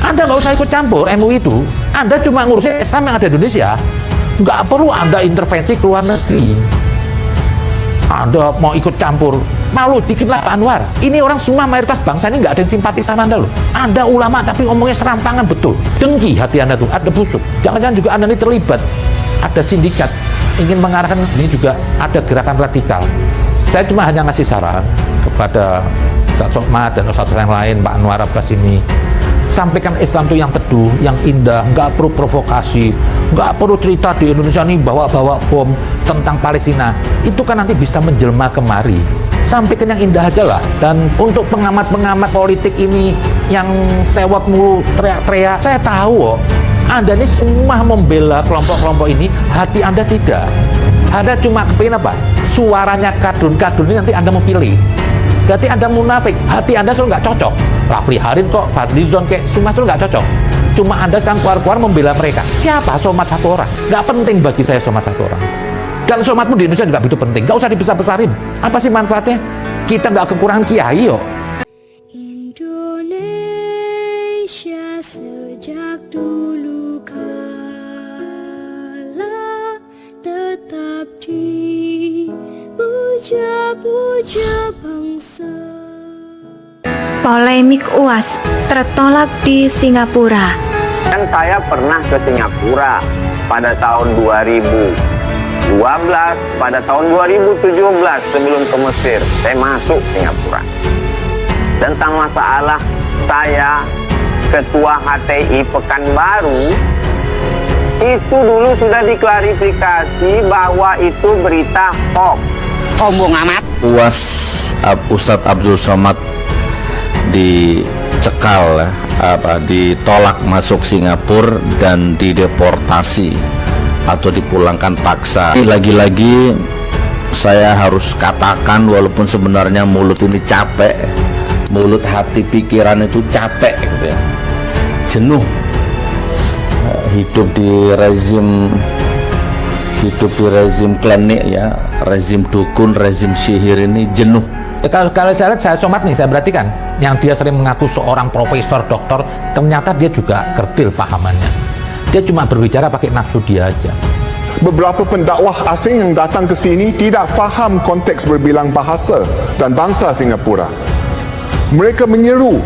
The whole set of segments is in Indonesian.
Anda nggak usah ikut campur MUI itu. Anda cuma ngurusin Islam yang ada di Indonesia. Nggak perlu Anda intervensi ke luar negeri. Anda mau ikut campur, malu dikit lah Pak Anwar. Ini orang semua mayoritas bangsa ini nggak ada yang simpati sama Anda loh. Anda ulama tapi ngomongnya serampangan betul. Dengki hati Anda tuh, ada busuk. Jangan-jangan juga Anda ini terlibat. Ada sindikat, ingin mengarahkan ini juga ada gerakan radikal. Saya cuma hanya ngasih saran kepada Ustaz Somad dan Ustaz yang lain, Pak Anwar Abbas ini. Sampaikan Islam itu yang teduh, yang indah, nggak perlu provokasi, nggak perlu cerita di Indonesia ini bawa-bawa bom tentang Palestina. Itu kan nanti bisa menjelma kemari. Sampaikan yang indah aja lah. Dan untuk pengamat-pengamat politik ini yang sewot mulu, teriak-teriak, saya tahu kok, Anda ini semua membela kelompok-kelompok ini, hati Anda tidak. Anda cuma kepingin apa? Suaranya kadrun-kadrun ini nanti Anda mau pilih. Berarti Anda munafik, hati Anda selalu nggak cocok. Rafli Harin kok, Fadlizon kayak semua selalu nggak cocok. Cuma Anda kan keluar-keluar membela mereka. Siapa Somad satu orang? Nggak penting bagi saya Somad satu orang. Dan Somadmu di Indonesia juga begitu penting. Nggak usah dibesar-besarin. Apa sih manfaatnya? Kita nggak kekurangan kiai kok. Indonesia sejak dulu kala tetap dipuja-puja bangsa. Polemik UAS tertolak di Singapura. Dan saya pernah ke Singapura pada tahun 2012, pada tahun 2017 sebelum ke Mesir, saya masuk Singapura. Tentang masalah saya Ketua HTI Pekanbaru, itu dulu sudah diklarifikasi bahwa itu berita hoax. Sombong amat. UAS Ustadz Abdul Somad dicekal, ditolak masuk Singapura dan dideportasi atau dipulangkan paksa. Lagi-lagi saya harus katakan, walaupun sebenarnya mulut ini capek, mulut hati pikiran itu capek gitu ya, jenuh hidup di rezim klinik ya, rezim dukun, rezim sihir ini jenuh. Kalau saya lihat, saya Somad nih, saya perhatikan yang dia sering mengaku seorang profesor, doktor, ternyata dia juga kerdil pahamannya. Dia cuma berbicara pakai nafsu dia aja. Beberapa pendakwah asing yang datang ke sini tidak faham konteks berbilang bahasa dan bangsa Singapura. Mereka menyeru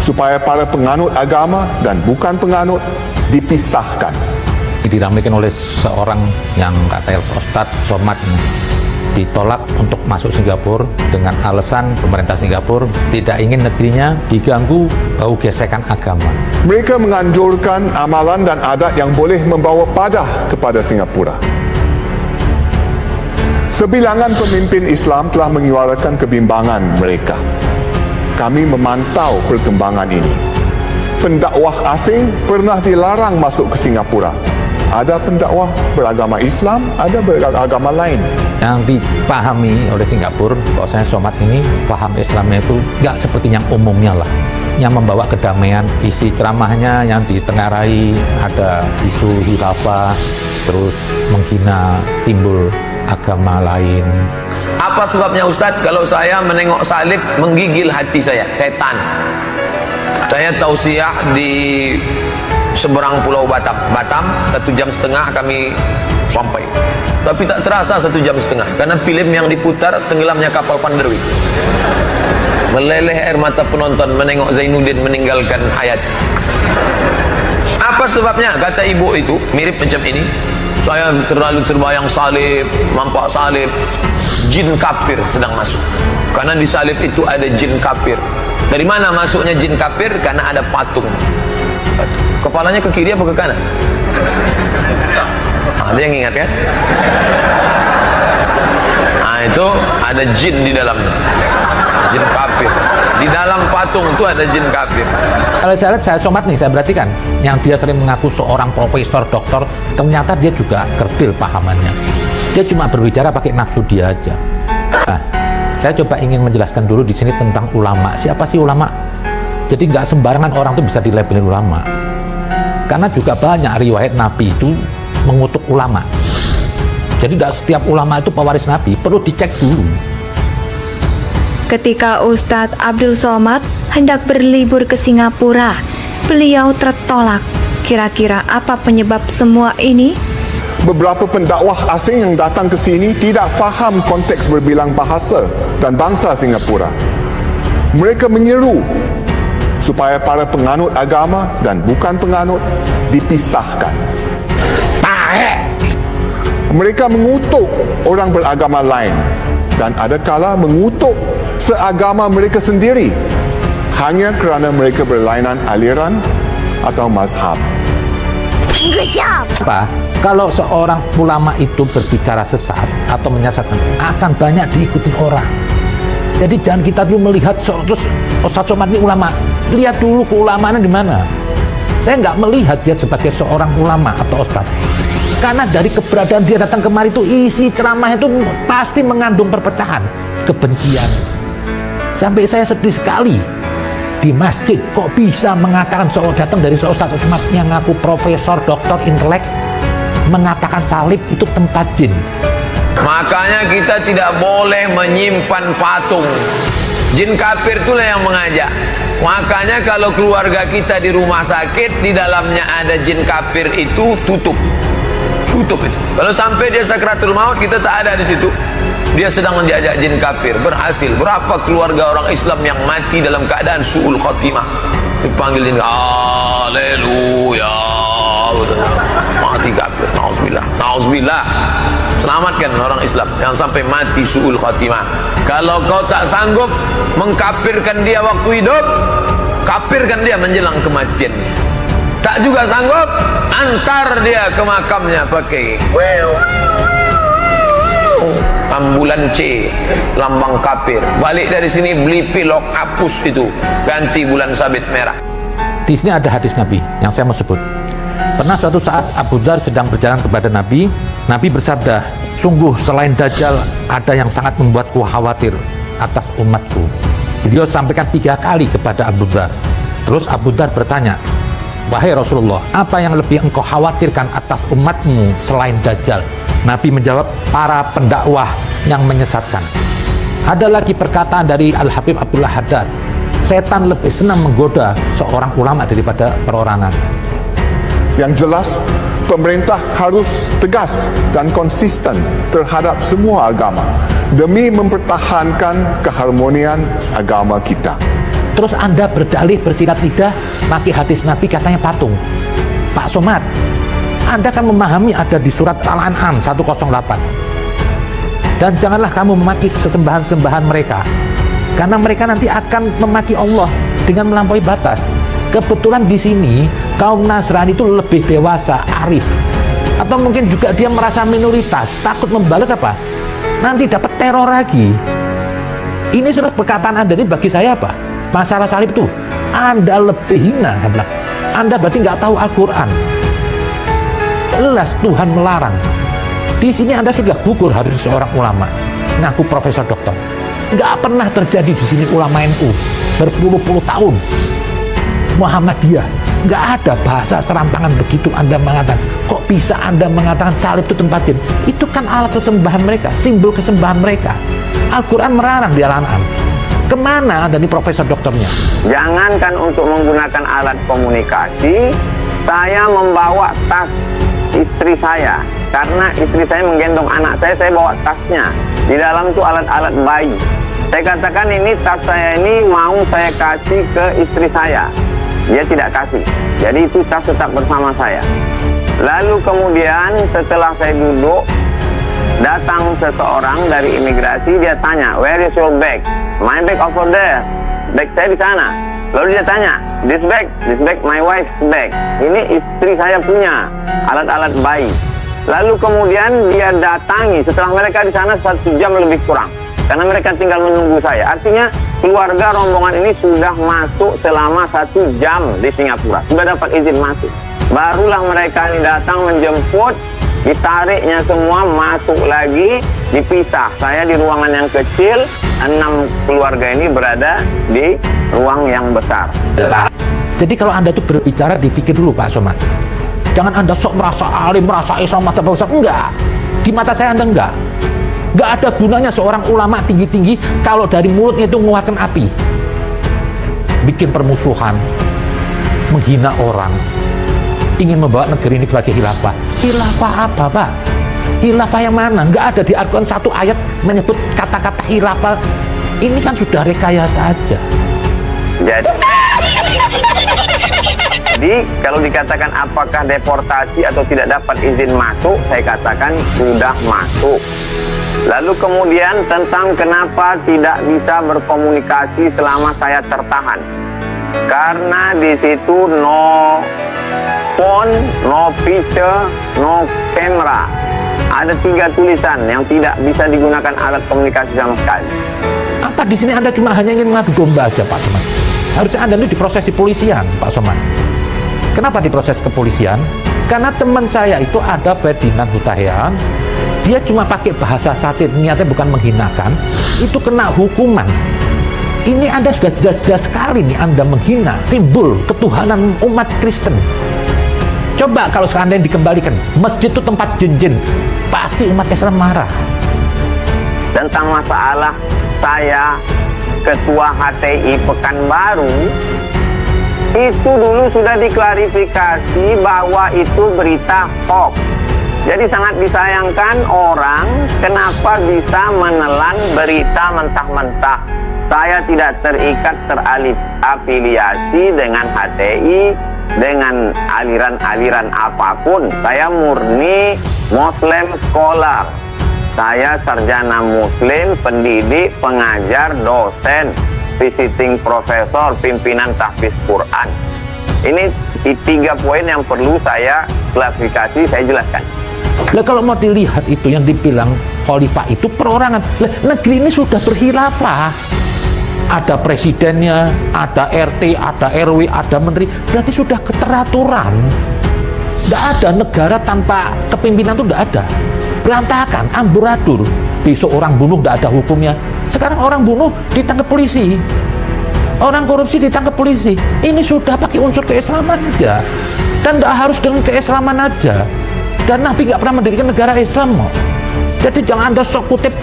supaya para penganut agama dan bukan penganut dipisahkan. Diramaikan oleh seorang yang kata Ustadz Somad ini, ditolak untuk masuk Singapura dengan alasan pemerintah Singapura tidak ingin negerinya diganggu bau gesekan agama. Mereka menganjurkan amalan dan adat yang boleh membawa padah kepada Singapura. Sebilangan pemimpin Islam telah menyuarakan kebimbangan mereka. Kami memantau perkembangan ini. Pendakwah asing pernah dilarang masuk ke Singapura. Ada pendakwah beragama Islam, ada beragama lain. Yang dipahami oleh Singapura, bahwasanya Somad ini paham Islamnya itu nggak seperti yang umumnya lah, yang membawa kedamaian. Isi ceramahnya yang ditengarai ada isu khilafah, terus menghina simbol agama lain. Apa sebabnya Ustadz? Kalau saya menengok salib menggigil hati saya, setan. Saya tausiah di seberang pulau Batam, 1,5 jam kami sampai. Tapi tak terasa 1,5 jam, karena film yang diputar tenggelamnya kapal Panderwi. Meleleh air mata penonton menengok Zainuddin meninggalkan hayat. Apa sebabnya? Kata ibu itu mirip macam ini. Saya terlalu terbayang salib, nampak salib, jin kafir sedang masuk. Karena di salib itu ada jin kafir. Dari mana masuknya jin kafir? Karena ada patung. Kepalanya ke kiri apa ke kanan? Ada yang ingat kan? Nah itu ada jin di dalamnya, jin kafir. Di dalam patung itu ada jin kafir. Kalau saya lihat, saya Somad nih, saya perhatikan yang dia sering mengaku seorang profesor, doktor, ternyata dia juga kerdil pahamannya. Dia cuma berbicara pakai nafsu dia aja. Nah, saya coba ingin menjelaskan dulu di sini tentang ulama. Siapa sih ulama? Jadi nggak sembarangan orang tuh bisa dilabelin ulama. Karena juga banyak riwayat Nabi itu mengutuk ulama. Jadi tidak setiap ulama itu pewaris Nabi, perlu dicek dulu. Ketika Ustadz Abdul Somad hendak berlibur ke Singapura, beliau tertolak. Kira-kira apa penyebab semua ini? Beberapa pendakwah asing yang datang ke sini tidak faham konteks berbilang bahasa dan bangsa Singapura. Mereka menyeru supaya para penganut agama dan bukan penganut dipisahkan. Mereka mengutuk orang beragama lain dan adakala mengutuk seagama mereka sendiri hanya kerana mereka berlainan aliran atau mazhab. Apa? Kalau seorang ulama itu berbicara sesat atau menyesatkan, akan banyak diikuti orang. Jadi jangan kita dulu melihat terus Ustaz Somad ini ulama. Lihat dulu keulamaannya di mana. Saya nggak melihat dia sebagai seorang ulama atau ustaz. Karena dari keberadaan dia datang kemari itu isi ceramah itu pasti mengandung perpecahan, kebencian. Sampai saya sedih sekali. Di masjid kok bisa mengatakan datang dari seorang Ustaz Somad yang ngaku profesor, doktor, intelek, mengatakan salib itu tempat jin. Makanya kita tidak boleh menyimpan patung. Jin kafir itulah yang mengajak. Makanya kalau keluarga kita di rumah sakit, di dalamnya ada jin kafir itu tutup itu. Kalau sampai dia sakratul maut, kita tak ada di situ. Dia sedang diajak jin kafir. Berhasil. Berapa keluarga orang Islam yang mati dalam keadaan su'ul khatimah, dipanggil jin, haleluya, mati kafir. Nauzubillah. Selamatkan orang Islam yang sampai mati su'ul khatimah. Kalau kau tak sanggup mengkafirkan dia waktu hidup, kafirkan dia menjelang kematiannya. Tak juga sanggup, antar dia ke makamnya pakai ambulan C, lambang kafir. Balik dari sini beli pilok, hapus itu, ganti bulan sabit merah. Di sini ada hadis Nabi yang saya mau sebut. Pernah suatu saat Abu Dzar sedang berjalan kepada Nabi. Nabi bersabda, sungguh selain Dajjal ada yang sangat membuatku khawatir atas umatku. Beliau sampaikan 3 kali kepada Abu Dzar. Terus Abu Dzar bertanya, wahai Rasulullah, apa yang lebih engkau khawatirkan atas umatmu selain Dajjal? Nabi menjawab, para pendakwah yang menyesatkan. Ada lagi perkataan dari Al-Habib Abdullah Haddad, setan lebih senang menggoda seorang ulama daripada perorangan. Yang jelas, pemerintah harus tegas dan konsisten terhadap semua agama demi mempertahankan keharmonian agama kita. Terus Anda berdalih bersilat lidah pakai hadis Nabi katanya patung. Pak Somad, Anda kan memahami ada di surat Al-An'am 108. Dan janganlah kamu memaki sesembahan-sembahan mereka, karena mereka nanti akan memaki Allah dengan melampaui batas. Kebetulan di sini kaum Nasrani itu lebih dewasa, arif, atau mungkin juga dia merasa minoritas, takut membalas apa? Nanti dapat teror lagi. Ini surat perkataan Anda ini bagi saya apa? Masalah salib itu Anda lebih hina, Anda berarti nggak tahu Al-Quran. Jelas Tuhan melarang. Di sini Anda sudah gugur hari seorang ulama, ngaku profesor doktor. Nggak pernah terjadi di sini ulama NU berpuluh-puluh tahun. Muhammadiyah nggak ada bahasa serampangan begitu. Anda mengatakan, kok bisa Anda mengatakan salib itu tempat jin? Itu kan alat sesembahan mereka, simbol kesembahan mereka. Al-Quran melarang di Al-An'am. Kemana dari profesor doktornya? Jangankan untuk menggunakan alat komunikasi, saya membawa tas istri saya. Karena istri saya menggendong anak saya bawa tasnya. Di dalam itu alat-alat bayi. Saya katakan ini tas saya ini mau saya kasih ke istri saya. Dia tidak kasih. Jadi itu tas tetap bersama saya. Lalu kemudian setelah saya duduk, datang seseorang dari imigrasi, dia tanya, where is your bag? My bag over there. Bag saya di sana. Lalu dia tanya, this bag my wife's bag. Ini istri saya punya, alat-alat bayi. Lalu kemudian dia datangi, setelah mereka di sana 1 jam lebih kurang. Karena mereka tinggal menunggu saya. Artinya keluarga rombongan ini sudah masuk selama 1 jam di Singapura. Sudah dapat izin masuk. Barulah mereka ini datang menjemput, ditariknya semua, masuk lagi, dipisah. Saya di ruangan yang kecil, 6 keluarga ini berada di ruang yang besar. Jadi kalau Anda itu berbicara, dipikir dulu Pak Somad. Jangan Anda sok merasa alim, merasa Islam, merasa besar. Enggak. Di mata saya Anda enggak. Enggak ada gunanya seorang ulama tinggi-tinggi kalau dari mulutnya itu mengeluarkan api. Bikin permusuhan, menghina orang, ingin membawa negeri ini sebagai khilafah. Khilafah apa, Pak? Khilafah yang mana? Nggak ada di Al-Quran satu ayat menyebut kata-kata khilafah. Ini kan sudah rekayasa aja. Jadi kalau dikatakan apakah deportasi atau tidak dapat izin masuk, saya katakan sudah masuk. Lalu kemudian tentang kenapa tidak bisa berkomunikasi selama saya tertahan. Karena di situ no phone, no picture, no camera. Ada 3 tulisan yang tidak bisa digunakan alat komunikasi sama sekali. Apa di sini Anda cuma hanya ingin mengadu domba aja, Pak Somad? Harusnya Anda itu diproses di polisian, Pak Somad. Kenapa diproses kepolisian? Karena teman saya itu ada Ferdinand Hutahian, dia cuma pakai bahasa satir, niatnya bukan menghinakan, itu kena hukuman. Ini Anda sudah jelas-jelas sekali nih Anda menghina simbol ketuhanan umat Kristen. Coba kalau seandainya dikembalikan, masjid itu tempat jin-jin, pasti umat Islam marah. Tentang masalah saya Ketua HTI Pekanbaru, itu dulu sudah diklarifikasi bahwa itu berita hoax. Jadi sangat disayangkan orang kenapa bisa menelan berita mentah-mentah. Saya tidak terikat terafiliasi dengan HTI, dengan aliran-aliran apapun. Saya murni Muslim scholar. Saya sarjana Muslim, pendidik, pengajar, dosen, visiting profesor, pimpinan tahfiz Quran. Ini 3 poin yang perlu saya klarifikasi, saya jelaskan. Lah kalau mau dilihat itu yang dibilang khalifah itu perorangan. Lah negeri ini sudah berkhilafah. Ada presidennya, ada RT, ada RW, ada menteri. Berarti sudah keteraturan. Tidak ada negara tanpa kepimpinan itu tidak ada. Berantakan, amburadul. Besok orang bunuh tidak ada hukumnya. Sekarang orang bunuh ditangkap polisi. Orang korupsi ditangkap polisi. Ini sudah pakai unsur keislaman aja. Dan tidak harus dengan keislaman aja. Dan Nabi nggak pernah mendirikan negara Islam kok. Jadi jangan Anda sok kutip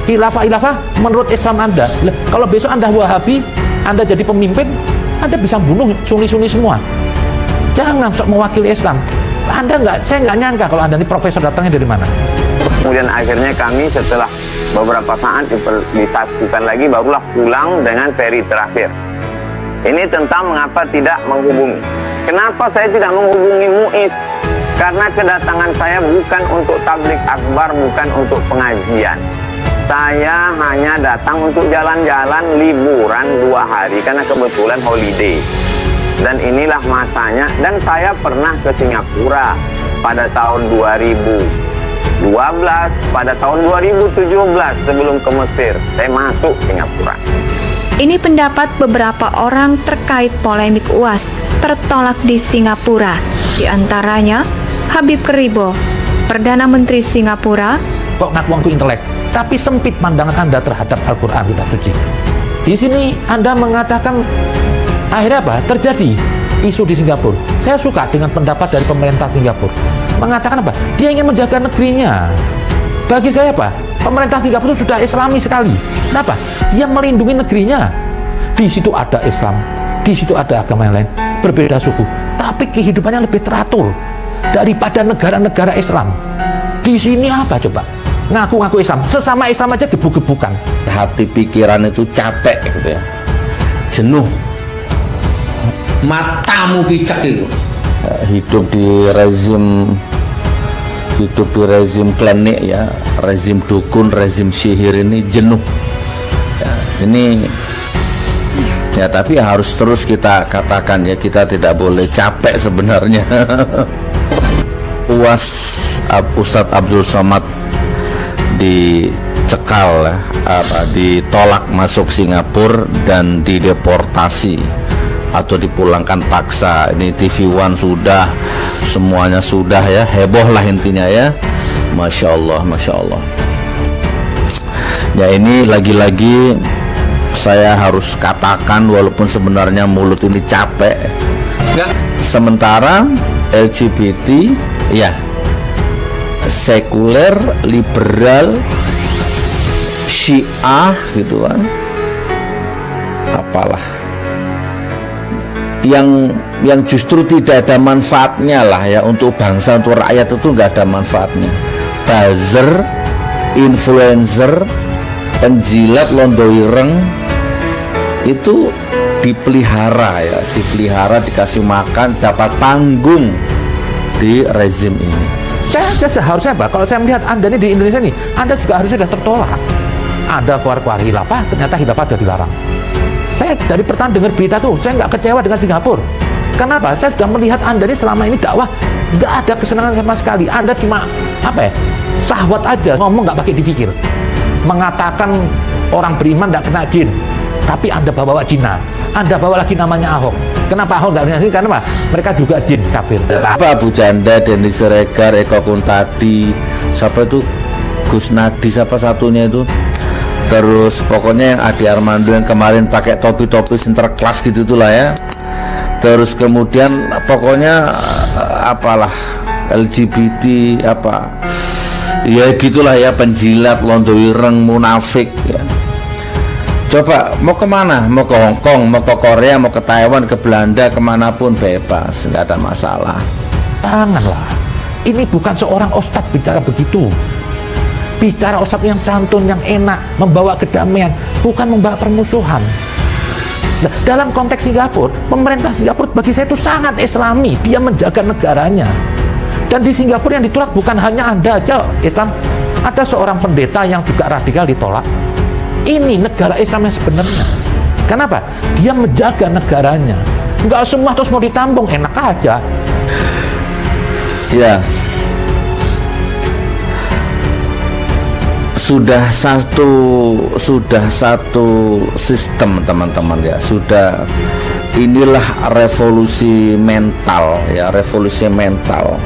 khilafah menurut Islam Anda. Kalau besok Anda Wahabi, Anda jadi pemimpin, Anda bisa bunuh sunni-sunni semua. Jangan sok mewakili Islam. Saya nggak nyangka kalau Anda ini profesor datangnya dari mana. Kemudian akhirnya kami setelah beberapa saat disaksikan lagi, barulah pulang dengan seri terakhir. Ini tentang mengapa tidak menghubungi. Kenapa saya tidak menghubungi MUIS? Karena kedatangan saya bukan untuk tablik akbar, bukan untuk pengajian. Saya hanya datang untuk jalan-jalan liburan 2 hari karena kebetulan holiday. Dan inilah masanya. Dan saya pernah ke Singapura pada tahun 2012, pada tahun 2017 sebelum ke Mesir. Saya masuk Singapura. Ini pendapat beberapa orang terkait polemik UAS tertolak di Singapura. Di antaranya Habib Keribo, Perdana Menteri Singapura. Kok ngaku-ngaku intelek, tapi sempit pandangan Anda terhadap Al-Quran kitab suci. Di sini Anda mengatakan akhirnya apa? Terjadi isu di Singapura. Saya suka dengan pendapat dari pemerintah Singapura. Mengatakan apa? Dia ingin menjaga negerinya. Bagi saya apa? Pemerintah Singapura itu sudah Islami sekali. Kenapa? Dia melindungi negerinya. Di situ ada Islam, di situ ada agama yang lain, berbeda suku, tapi kehidupannya lebih teratur daripada negara-negara Islam. Di sini apa coba? Ngaku-ngaku Islam, sesama Islam aja gebuk-gebukan. Hati pikiran itu capek gitu ya, jenuh, matamu picek itu. Hidup di rezim klinik ya, rezim dukun, rezim sihir ini jenuh ya, ini ya, tapi harus terus kita katakan ya, kita tidak boleh capek sebenarnya. UAS Ustadz Abdul Somad dicekal ya, ditolak masuk Singapura dan dideportasi atau dipulangkan paksa. Ini TV One sudah, semuanya sudah ya, heboh lah intinya ya. Masya Allah, Masya Allah. Ya ini lagi-lagi saya harus katakan walaupun sebenarnya mulut ini capek. Sementara LGBT ya sekuler, liberal, Syiah gitu kan, apalah yang justru tidak ada manfaatnya lah ya untuk bangsa, untuk rakyat itu nggak ada manfaatnya. Buzzer, influencer, penjilat londo ireng itu dipelihara ya, dipelihara, dikasih makan, dapat panggung di rezim ini. Saya aja seharusnya Pak, kalau saya melihat Anda ini di Indonesia nih, Anda juga harusnya sudah tertolak. Anda keluar-keluar khilafah, ternyata khilafah sudah dilarang. Saya dari pertama dengar berita tuh, saya nggak kecewa dengan Singapura. Kenapa? Saya sudah melihat Anda ini selama ini dakwah nggak ada kesenangan sama sekali. Anda cuma apa ya, syahwat aja, ngomong nggak pakai dipikir. Mengatakan orang beriman nggak kena jin, tapi Anda bawa Cina. Anda bawa lagi namanya Ahok. Kenapa Ahok nggak kena jin? Karena apa? Mereka juga jin kafir. Apa Abu Janda, Denny Siregar, Eko Kuntadi, siapa itu, Gus Nadi, siapa satunya itu, terus pokoknya yang Adi Armando yang kemarin pakai topi-topi sinterklas gitu itulah ya. Terus kemudian pokoknya apalah LGBT apa ya gitulah ya, penjilat, londo ireng, munafik ya. Coba mau kemana? Mau ke Hongkong, mau ke Korea, mau ke Taiwan, ke Belanda, kemanapun bebas, nggak ada masalah. Janganlah. Ini bukan seorang ustadz bicara begitu. Bicara ustadz yang santun, yang enak, membawa kedamaian, bukan membawa permusuhan. Nah, dalam konteks Singapura, pemerintah Singapura bagi saya itu sangat Islami. Dia menjaga negaranya. Dan di Singapura yang ditolak bukan hanya Anda aja Islam, ada seorang pendeta yang juga radikal ditolak. Ini negara Islam yang sebenarnya. Kenapa? Dia menjaga negaranya. Enggak semua terus mau ditampung, enak aja. Ya, sudah satu sistem teman-teman ya, sudah, inilah revolusi mental ya, revolusi mental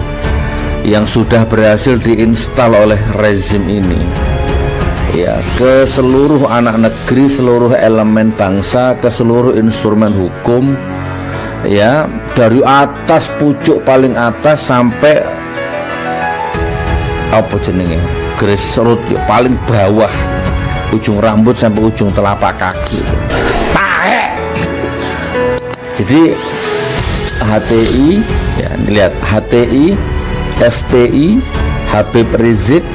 yang sudah berhasil diinstal oleh rezim ini ya, ke seluruh anak negeri, seluruh elemen bangsa, ke seluruh instrumen hukum ya, dari atas, pucuk paling atas sampai apa jenenge, grassroots ya, paling bawah, ujung rambut sampai ujung telapak kaki. Tahe. Jadi HTI ya, lihat HTI, FPI, Habib Rizik,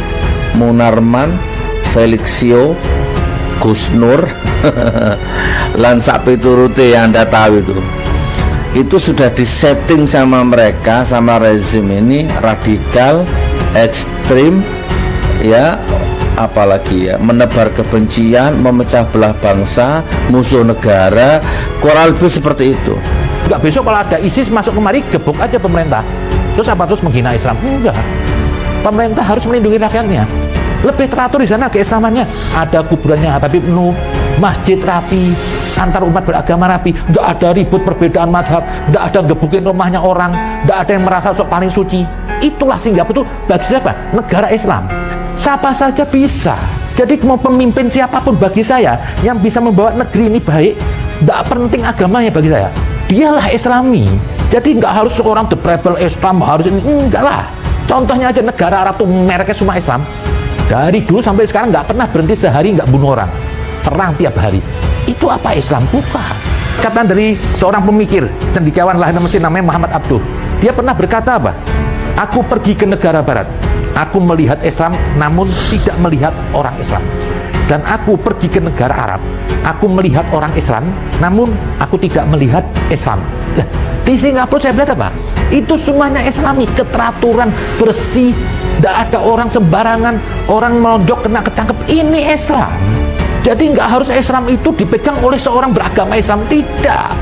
Munarman, Felixio, Gus Nur, lan sak piturute yang Anda tahu itu sudah disetting sama mereka, sama rezim ini, radikal, ekstrim ya, apalagi ya, menebar kebencian, memecah belah bangsa, musuh negara, kurang lebih seperti itu. Enggak, besok kalau ada ISIS masuk kemari, gebuk aja pemerintah. Terus apa, terus menghina Islam? Enggak. Pemerintah harus melindungi rakyatnya. Lebih teratur di sana keislamannya. Ada kuburannya Habib Nuh, masjid rapi, antar umat beragama rapi, nggak ada ribut perbedaan madhab, nggak ada gebukin rumahnya orang, nggak ada yang merasa sok paling suci. Itulah Singapura itu bagi siapa? Negara Islam. Siapa saja bisa. Jadi mau pemimpin siapapun bagi saya yang bisa membawa negeri ini baik, nggak penting agamanya bagi saya. Dialah Islami. Jadi nggak harus seorang the rebel Islam, harus ini, enggak lah. Contohnya aja negara Arab tuh mereknya semua Islam. Dari dulu sampai sekarang nggak pernah berhenti sehari nggak bunuh orang, perang tiap hari. Itu apa Islam? Bukan. Kata dari seorang pemikir cendekiawan lahir Mesir namanya Muhammad Abduh. Dia pernah berkata apa? Aku pergi ke negara barat, aku melihat Islam namun tidak melihat orang Islam. Dan aku pergi ke negara Arab, aku melihat orang Islam namun aku tidak melihat Islam. Nah, di Singapura saya lihat apa? Itu semuanya Islami, keteraturan, bersih, tidak ada orang sembarangan, orang melonjok kena ketangkep. Ini Islam. Jadi nggak harus Islam itu dipegang oleh seorang beragama Islam, tidak.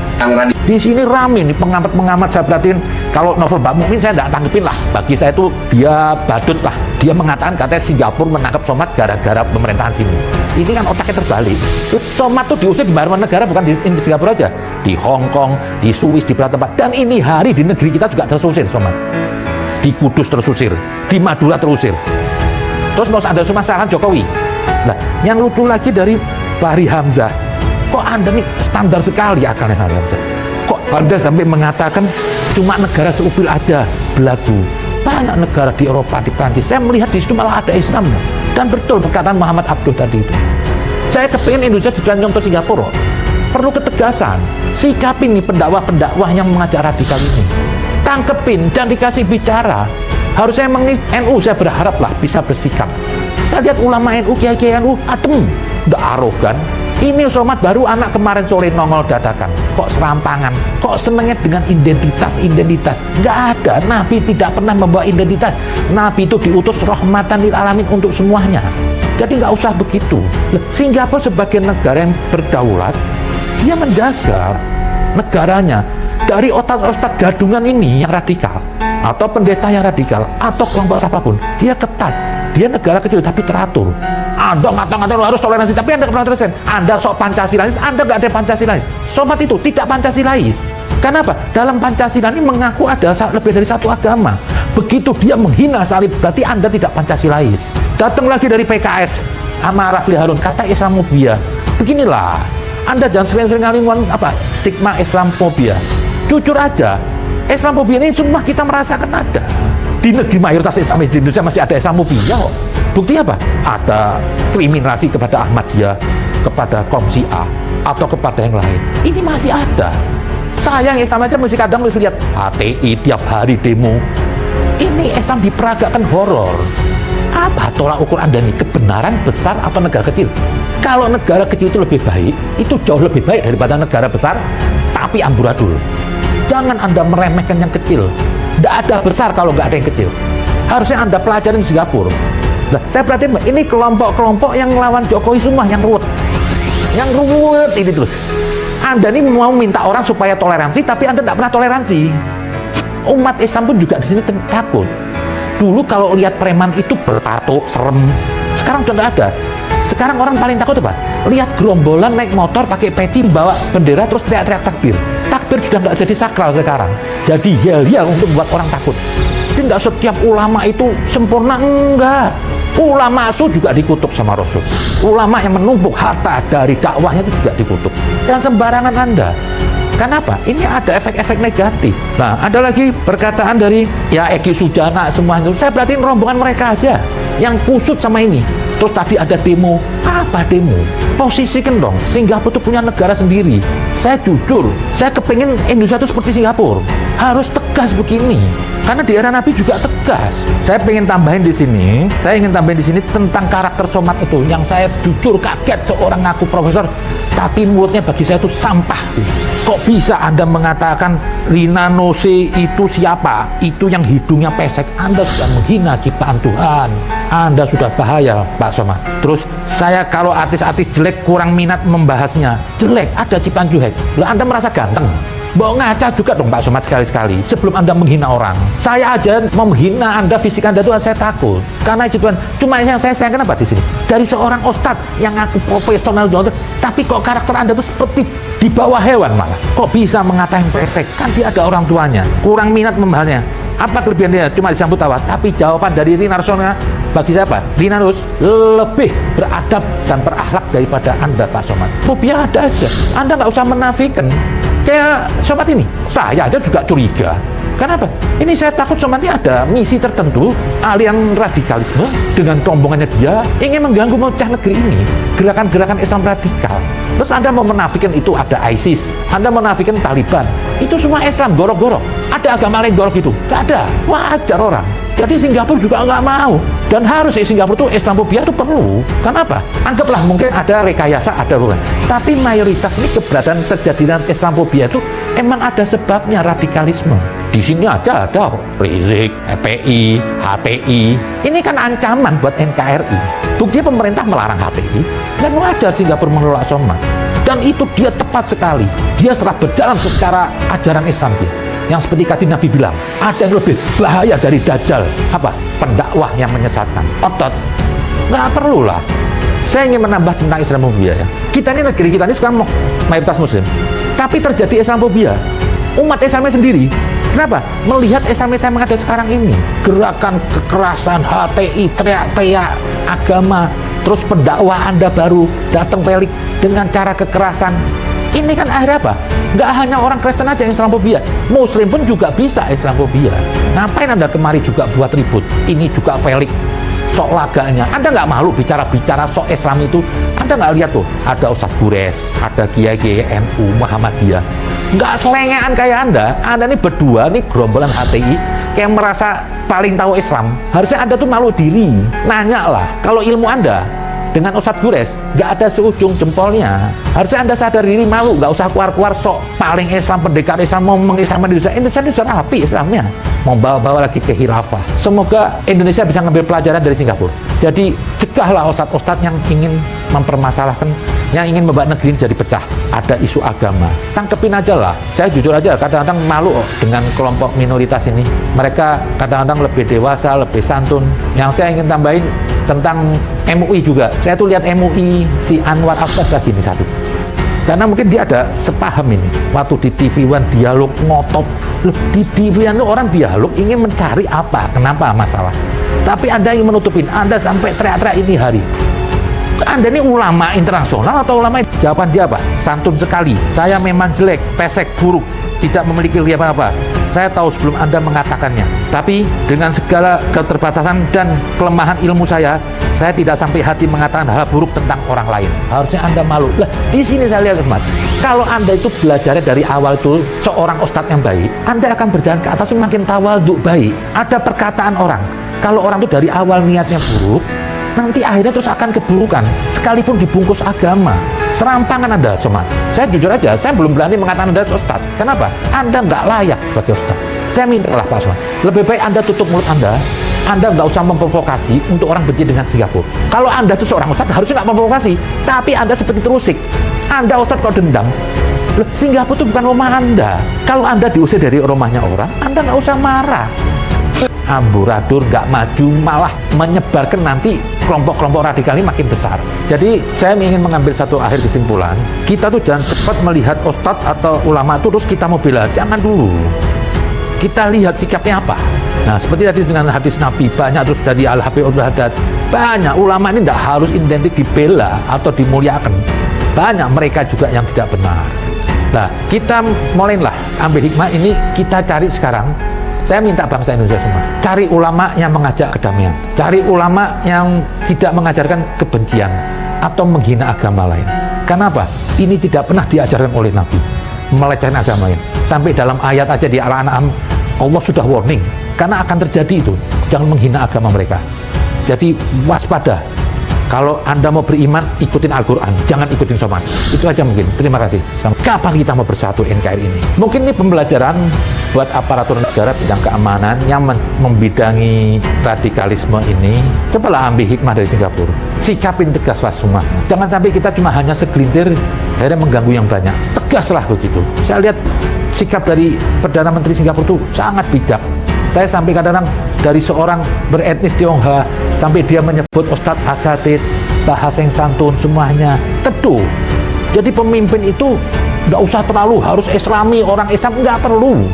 Di sini rame nih pengamat-pengamat, saya perhatiin. Kalau novel Mbak Mukmin saya nggak tanggepin lah. Bagi saya itu dia badut lah. Dia mengatakan katanya Singapura menangkap Somad gara-gara pemerintahan sini. Ini kan otaknya terbalik. Somad tuh diusir di berbagai negara, bukan di Singapura aja. Di Hong Kong, di Swiss, di beberapa tempat. Dan ini hari di negeri kita juga terusir Somad. Di Kudus terusir, di Madura terusir. Terus mau ada masalah Jokowi. Nah, yang lucu lagi dari Fahri Hamzah, kok Anda nih standar sekali akalnya Fahri Hamzah. Kok Anda sampai mengatakan cuma negara seupil aja belagu. Banyak negara di Eropa, di Prancis, saya melihat di situ malah ada Islam. Dan betul perkataan Muhammad Abduh tadi itu. Saya kepingin Indonesia dijadikan contoh Singapura. perlu ketegasan. Sikapin nih pendakwah-pendakwah yang mengajak radikal ini. Tangkepin dan dikasih bicara. Harusnya emang NU saya berharap lah bisa bersikap. Saya lihat ulama NU, kiai-kiai NU adem, udah arogan. Ini Somad baru anak kemarin sore nongol dadakan. Kok serampangan? Kok senengnya dengan identitas? Nggak ada. Nabi tidak pernah membawa identitas. Nabi itu diutus rahmatan lil alamin untuk semuanya. Jadi nggak usah begitu. Singapura sebagai negara yang berdaulat, dia menjaga negaranya dari otak-otak gadungan ini yang radikal, atau pendeta yang radikal, atau kelompok apapun. Dia ketat. Dia negara kecil tapi teratur. Anda ngata-ngatain harus toleransi, tapi Anda pernah toleransi. Anda sok Pancasilais, Anda nggak ada Pancasilais. Somat itu tidak Pancasilais. Kenapa? Dalam Pancasila ini mengaku ada lebih dari satu agama. Begitu dia menghina salib, berarti Anda tidak Pancasilais. Datang lagi dari PKS, sama Rafli Harun, kata Islamofobia. Beginilah, Anda jangan sering-sering ngalimun stigma Islamofobia. Jujur aja, Islamofobia ini semua kita merasakan ada. Di negeri mayoritas Islam di Indonesia masih ada Islamofobia kok. Bukti apa? Ada kriminalisasi kepada Ahmadiyah, kepada kaum Syiah, atau kepada yang lain. Ini masih ada. Sayang Islam aja mesti kadang mesti lihat HTI tiap hari demo. Ini Islam diperagakan horor. Apa tolak ukur Anda nih? Kebenaran besar atau negara kecil? Kalau negara kecil itu lebih baik, itu jauh lebih baik daripada negara besar, tapi amburadul. Jangan Anda meremehkan yang kecil. Tidak ada besar kalau nggak ada yang kecil. Harusnya Anda pelajarin Singapura. Nah, saya perhatiin, ini kelompok-kelompok yang melawan Jokowi semua yang ruwet. Yang ruwet ini terus. Anda ini mau minta orang supaya toleransi, tapi Anda tidak pernah toleransi. Umat Islam pun juga di sini takut. Dulu kalau lihat preman itu bertato, serem. Sekarang sudah nggak ada. Sekarang orang paling takut apa? Lihat gerombolan naik motor pakai peci, bawa bendera, terus teriak-teriak takbir. Takbir sudah nggak jadi sakral sekarang. Jadi yel-yel untuk membuat orang takut. Jadi nggak setiap ulama itu sempurna, enggak. Ulama su juga dikutuk sama Rasul. Ulama yang menumpuk harta dari dakwahnya itu juga dikutuk. Jangan sembarangan Anda. Kenapa? Ini ada efek-efek negatif. Nah, ada lagi perkataan dari Eki Sujana semua itu. Saya perhatiin rombongan mereka aja yang kusut sama ini. Terus tadi ada demo. Apa demo? Posisikan dong. Singapura itu punya negara sendiri. Saya jujur, saya kepingin Indonesia itu seperti Singapura. Harus tegas begini. Karena di era Nabi juga tegas. Saya ingin tambahin di sini tentang karakter Somad itu. Yang saya jujur kaget, seorang ngaku profesor, tapi mulutnya bagi saya itu sampah. Kok bisa Anda mengatakan Rina Nose itu siapa? Itu yang hidungnya pesek. Anda sudah menghina ciptaan Tuhan. Anda sudah bahaya, Pak Somad. Terus saya kalau artis-artis jelek kurang minat membahasnya. Jelek, ada ciptaan Tuhan. Lah Anda merasa ganteng. Bawa ngaca juga dong Pak Somad sekali-sekali sebelum Anda menghina orang. Saya aja menghina Anda, fisik Anda itu saya takut. Karena itu cuma yang saya sayangkan apa di sini? Dari seorang ustadz yang ngaku profesional, tapi kok karakter Anda itu seperti di bawah hewan malah. Kok bisa mengatakan pesek? Kan dia ada orang tuanya. Kurang minat membahasnya. Apa kelebihannya? Cuma disambut tawa. Tapi jawaban dari Rina Rosona bagi siapa? Rina Ros lebih beradab dan berakhlak daripada Anda Pak Somad. Fobia ada aja. Anda nggak usah menafikan. Kayak Somad ini, saya aja juga curiga. Kenapa? Ini saya takut Somad ini ada misi tertentu, aliran radikalisme dengan rombongannya dia ingin mengganggu memecah negeri ini, gerakan-gerakan Islam radikal. Terus Anda mau menafikan itu ada ISIS, Anda menafikan Taliban, itu semua Islam gorok-gorok. Ada agama lain gorok gitu? Gak ada. Wajar orang. Jadi Singapura juga nggak mau. Dan harus Singapura itu Islamofobia itu perlu. Kenapa? Anggaplah mungkin ada rekayasa, ada bukan. Tapi mayoritas ini keberadaan terjadinya Islamofobia itu emang ada sebabnya, radikalisme. Di sini aja ada Rizik, FPI, HTI. Ini kan ancaman buat NKRI. Buktinya pemerintah melarang HTI dan wajar Singapura menolak Somad. Dan itu dia tepat sekali. Dia setelah berjalan secara ajaran Islam dia. Yang seperti tadi Nabi bilang, ada yang lebih bahaya dari Dajjal. Apa? Pendakwah yang menyesatkan. Otot. Nggak perlu lah. Saya ingin menambah tentang Islamofobia ya. Kita ini negeri kita ini sekarang mayoritas Muslim. Tapi terjadi Islamofobia. Umat Islamnya sendiri. Kenapa? Melihat Islam-Islam yang ada sekarang ini. Gerakan kekerasan, HTI, teriak-teriak agama. Terus pendakwah Anda baru datang pelik dengan cara kekerasan. Ini kan akhirnya apa? Nggak hanya orang Kristen aja yang Islamofobia, Muslim pun juga bisa Islamofobia. Ngapain Anda kemari juga buat ribut? Ini juga Felix sok laganya. Anda nggak malu bicara-bicara sok Islam itu? Anda nggak lihat tuh, ada Ustadz Gures, ada Kiai-Kiai NU, Muhammadiyah. Nggak selengean kayak Anda ini berdua, nih gerombolan HTI, kayak merasa paling tahu Islam. Harusnya Anda tuh malu diri. Nanya lah, kalau ilmu Anda dengan Ustadz Gures nggak ada seujung jempolnya. Harusnya Anda sadar diri, malu, nggak usah keluar-keluar sok paling Islam, pendekar Islam, mau mengislamkan Indonesia itu sudah rapi Islamnya, mau bawa lagi ke khilafah. Semoga Indonesia bisa ngambil pelajaran dari Singapura. Jadi cegahlah ustadz-ustadz yang ingin mempermasalahkan, yang ingin membuat negeri ini jadi pecah. Ada isu agama, tangkepin aja lah. Saya jujur aja, kadang-kadang malu dengan kelompok minoritas ini. Mereka kadang-kadang lebih dewasa, lebih santun. Yang saya ingin tambahin tentang MUI juga. Saya tuh lihat MUI si Anwar Abbas lagi nih satu. Karena mungkin dia ada sepaham ini. Waktu di TV One dialog ngotot. Loh, di TV One orang dialog ingin mencari apa, kenapa masalah. Tapi Anda yang menutupin, Anda sampai teriak-teriak ini hari. Anda ini ulama internasional atau ulama? Jawaban dia apa? Santun sekali. Saya memang jelek, pesek, buruk, tidak memiliki apa-apa. Saya tahu sebelum Anda mengatakannya. Tapi dengan segala keterbatasan dan kelemahan ilmu saya tidak sampai hati mengatakan hal buruk tentang orang lain. Harusnya Anda malu. Lah, di sini saya lihat, Ahmad, kalau Anda itu belajar dari awal itu seorang ustadz yang baik, Anda akan berjalan ke atas makin tawadhu baik. Ada perkataan orang, kalau orang itu dari awal niatnya buruk, nanti akhirnya terus akan keburukan, sekalipun dibungkus agama. Serampangan Anda, Somat. Saya jujur aja, saya belum berani mengatakan Anda Ustadz. Kenapa? Anda nggak layak sebagai Ustadz. Saya minta lah Pak Somat, lebih baik Anda tutup mulut Anda nggak usah memprovokasi untuk orang benci dengan Singapura. Kalau Anda itu seorang Ustadz, harusnya nggak memprovokasi. Tapi Anda seperti terusik. Anda Ustadz kok dendam? Loh, Singapura itu bukan rumah Anda. Kalau Anda diusir dari rumahnya orang, Anda nggak usah marah. Amburadul nggak maju, malah menyebarkan nanti kelompok-kelompok radikal ini makin besar. Jadi saya ingin mengambil satu akhir kesimpulan, kita tuh jangan cepat melihat ustadz atau ulama itu terus kita mau bela. Jangan dulu, kita lihat sikapnya apa. Nah, seperti tadi dengan hadis Nabi, banyak terus dari Al-Habib Abdul Haddad, banyak ulama ini tidak harus identik dibela atau dimuliakan. Banyak mereka juga yang tidak benar. Nah, kita mulailah ambil hikmah ini, kita cari sekarang. Saya minta bangsa Indonesia semua, cari ulama yang mengajak kedamaian, cari ulama yang tidak mengajarkan kebencian atau menghina agama lain. Kenapa? Ini tidak pernah diajarkan oleh Nabi, melecehkan agama lain. Sampai dalam ayat aja di Al-An'am, Allah sudah warning, karena akan terjadi itu, jangan menghina agama mereka. Jadi waspada. Kalau Anda mau beriman, ikutin Al-Quran, jangan ikutin Somat. Itu aja mungkin. Terima kasih. Kapan kita mau bersatu NKRI ini? Mungkin ini pembelajaran buat aparatur negara bidang keamanan yang membidangi radikalisme ini. Cobalah ambil hikmah dari Singapura. Sikapin tegas lah semua. Jangan sampai kita cuma hanya segelintir, akhirnya mengganggu yang banyak. Tegaslah begitu. Saya lihat sikap dari Perdana Menteri Singapura itu sangat bijak. Saya sampai kadang-kadang dari seorang beretnis Tionghoa sampai dia menyebut Ustadz Asatid, bahasa yang santun semuanya teduh. Jadi pemimpin itu nggak usah terlalu harus Islami, orang Islam nggak perlu.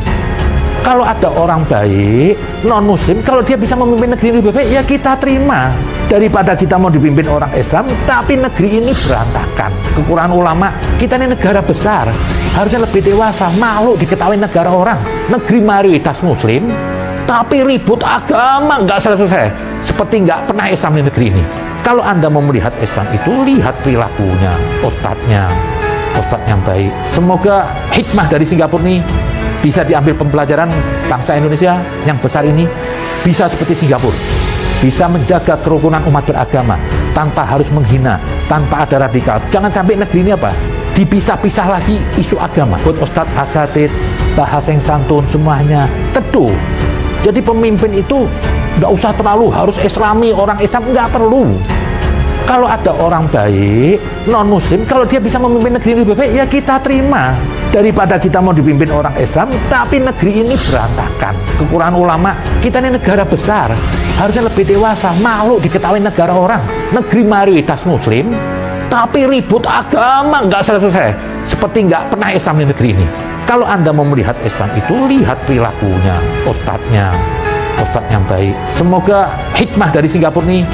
Kalau ada orang baik non Muslim, kalau dia bisa memimpin negeri ini lebih baik, ya kita terima. Daripada kita mau dipimpin orang Islam tapi negeri ini berantakan, kekurangan ulama. Kita ini negara besar, harusnya lebih dewasa. Malu diketahui negara orang, negeri mayoritas Muslim tapi ribut agama nggak selesai, seperti nggak pernah Islam di negeri ini. Kalau Anda mau melihat Islam itu, lihat perilakunya, ustadz yang baik. Semoga hikmah dari Singapura ini bisa diambil pembelajaran bangsa Indonesia yang besar ini, bisa seperti Singapura, bisa menjaga kerukunan umat beragama tanpa harus menghina, tanpa ada radikal. Jangan sampai negeri ini apa? Dipisah-pisah lagi isu agama. Buat Ustadz Asatid, bahasa yang santun semuanya teduh. Jadi pemimpin itu nggak usah terlalu harus Islami, orang Islam nggak perlu. Kalau ada orang baik non Muslim, kalau dia bisa memimpin negeri ini lebih baik, ya kita terima. Daripada kita mau dipimpin orang Islam tapi negeri ini berantakan, kekurangan ulama. Kita ini negara besar, harusnya lebih dewasa. Malu diketahui negara orang, negeri mayoritas Muslim tapi ribut agama nggak selesai, seperti nggak pernah Islam di negeri ini. Kalau Anda mau melihat Islam itu, lihat perilakunya, ustadz yang baik. Semoga hikmah dari Singapura ini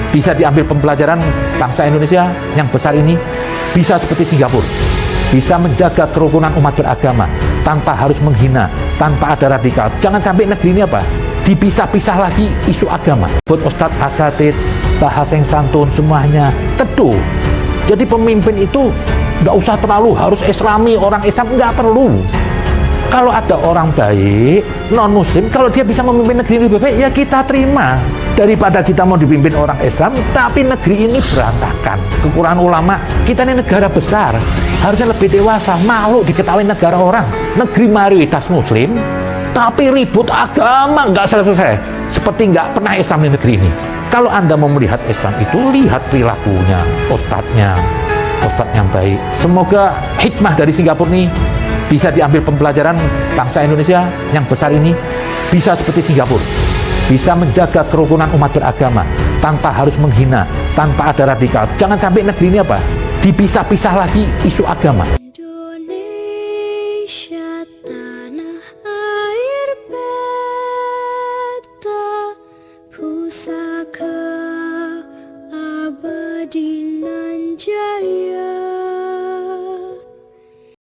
bisa diambil pembelajaran bangsa Indonesia yang besar ini, bisa seperti Singapura, bisa menjaga kerukunan umat beragama tanpa harus menghina, tanpa ada radikal. Jangan sampai negeri ini apa? dipisah-pisah lagi isu agama. Buat Ustadz Asatid, bahasa yang santun semuanya teduh. Jadi pemimpin itu nggak usah terlalu harus Islami, orang Islam, nggak perlu. Kalau ada orang baik, non-muslim, kalau dia bisa memimpin negeri ini lebih baik, ya kita terima. Daripada kita mau dipimpin orang Islam, tapi negeri ini berantakan. Kekurangan ulama, kita ini negara besar, harusnya lebih dewasa, malu diketahui negara orang. Negeri mayoritas muslim, tapi ribut agama, nggak selesai. Seperti nggak pernah Islam di negeri ini. Kalau Anda mau melihat Islam itu, lihat perilakunya, ustadznya yang baik. Semoga hikmah dari Singapura ini bisa diambil pembelajaran bangsa Indonesia yang besar ini, bisa seperti Singapura, bisa menjaga kerukunan umat beragama tanpa harus menghina, tanpa ada radikal. Jangan sampai negeri ini dipisah-pisah lagi isu agama. Indonesia